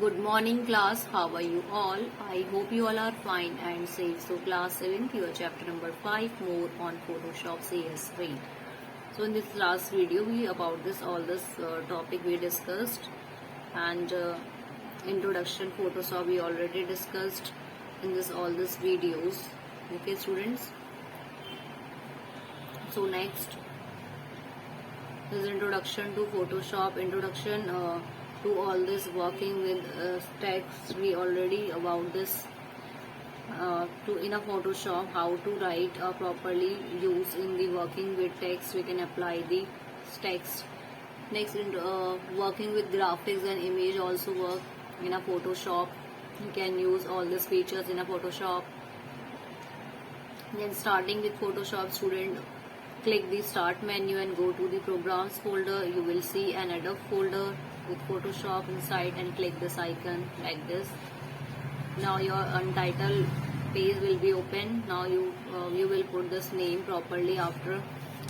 Good morning class, how are you all? I hope you all are fine and safe. So class 7 your chapter number 5 more on Photoshop CS3. So in this last video we about this topic we discussed and introduction Photoshop we already discussed in this videos. Okay students. So next is introduction to Photoshop, introduction to all this working with text. We already about this to in a Photoshop how to write properly use in the working with text. We can apply the text. Next in working with graphics and image also work in a Photoshop. You can use all these features in a Photoshop. Then starting with Photoshop, student click the start menu and go to the programs folder. You will see an Adobe folder with Photoshop inside and click this icon like this. Now your Untitled page will be open. Now you will put this name properly after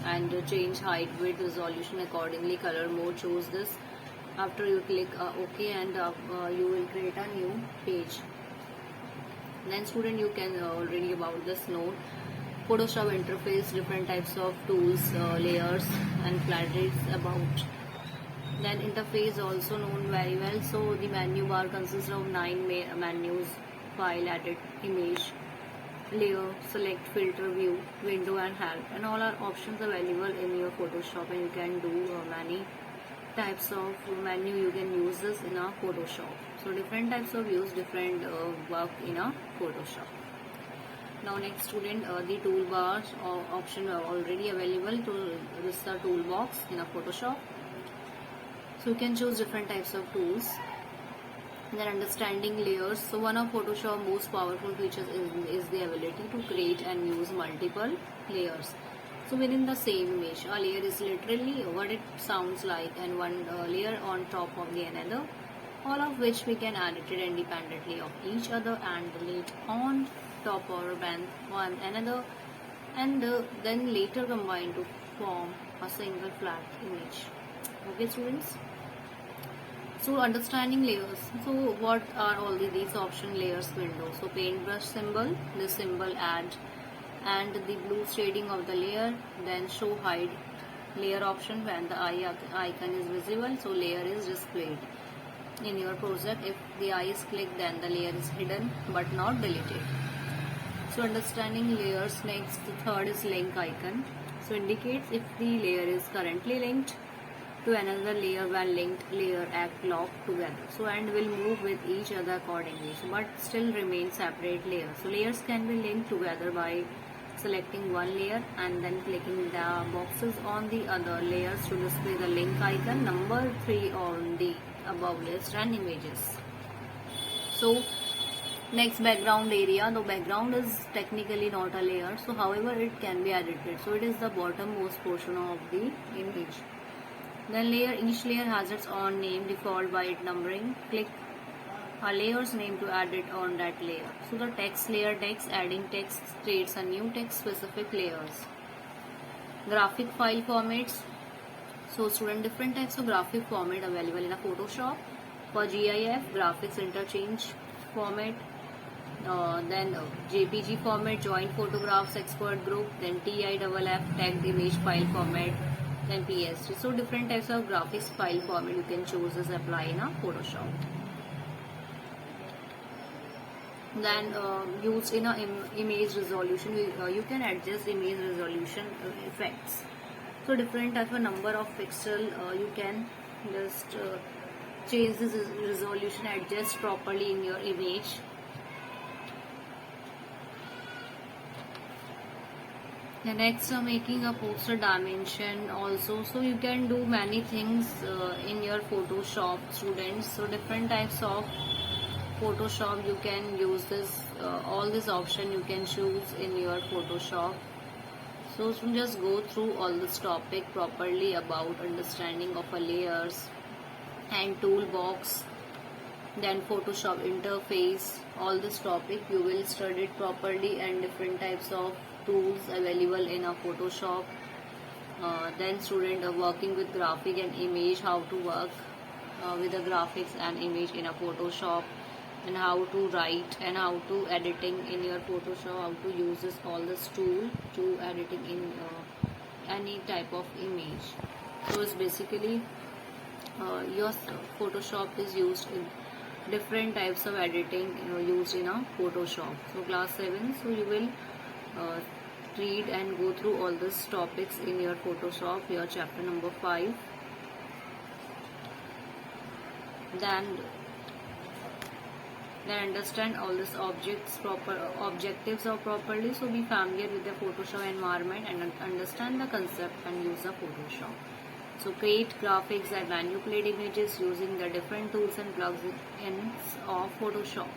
and change height, width, resolution accordingly. Color mode, choose this. After you click OK and you will create a new page. Then student you can read about this note. Photoshop interface, different types of tools, layers and flatrate about. Then interface also known very well. So the menu bar consists of 9 menus: file, edit, image, layer, select, filter, view, window and help. And all are options available in your Photoshop, and you can do many types of menu. You can use this in a Photoshop. So different types of use, different work in a Photoshop. Now next student, the toolbars option are already available to this the toolbox in a Photoshop. So you can choose different types of tools. Then understanding layers. So one of Photoshop most powerful features is the ability to create and use multiple layers. So within the same image, a layer is literally what it sounds like, and one layer on top of the another, all of which we can edit it independently of each other and delete on top or one another, and then later combine to form a single flat image. Okay students. So understanding layers. So what are all these option layers window? So paintbrush symbol, this symbol add and the blue shading of the layer. Then show hide layer option when the eye icon is visible, so layer is displayed in your project. If the eye is clicked, then the layer is hidden but not deleted. So understanding layers. Next, the third is link icon. So indicates if the layer is currently linked to another layer. When linked layer act locked together, so and will move with each other accordingly, so but still remain separate layers. So layers can be linked together by selecting one layer and then clicking the boxes on the other layers to display the link icon number 3 on the above list and images. So next, background area. The background is technically not a layer, so however it can be edited. So it is the bottommost portion of the image. Then layer, each layer has its own name, default by its numbering. Click a layer's name to add it on that layer. So the text layer, text, adding text creates a new text specific layers. Graphic file formats. So student, different types of graphic format available in a Photoshop. For GIF, graphics interchange format. Then JPG format, joint photographs, expert group. Then TIFF, tagged image file format. Then PSD. So different types of graphics file format you can choose as apply in a Photoshop. Then used in a image resolution, you can adjust image resolution effects. So different type of number of pixel you can just change this resolution, adjust properly in your image. The next, making a poster dimension also. So you can do many things in your Photoshop students. So different types of Photoshop you can use this all this option you can choose in your Photoshop. So just go through all this topic properly about understanding of a layers and toolbox, then Photoshop interface. All this topic you will study it properly, and different types of tools available in a Photoshop. Then student working with graphic and image, how to work with the graphics and image in a Photoshop, and how to write and how to editing in your Photoshop, how to use all this tool to editing in any type of image. So it's basically your Photoshop is used in different types of editing used in a Photoshop. So class 7, so you will read and go through all these topics in your Photoshop, your chapter number 5. Then understand all these objectives of properly. So be familiar with the Photoshop environment and understand the concept and use the Photoshop. So create graphics and manipulate images using the different tools and plugins of Photoshop.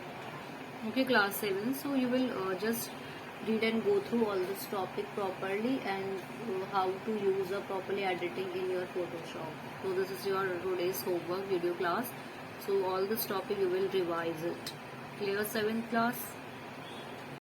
Okay, class 7. So you will just read and go through all this topic properly and how to use properly editing in your Photoshop. So this is your today's homework video class. So all this topic you will revise it. Clear 7th class?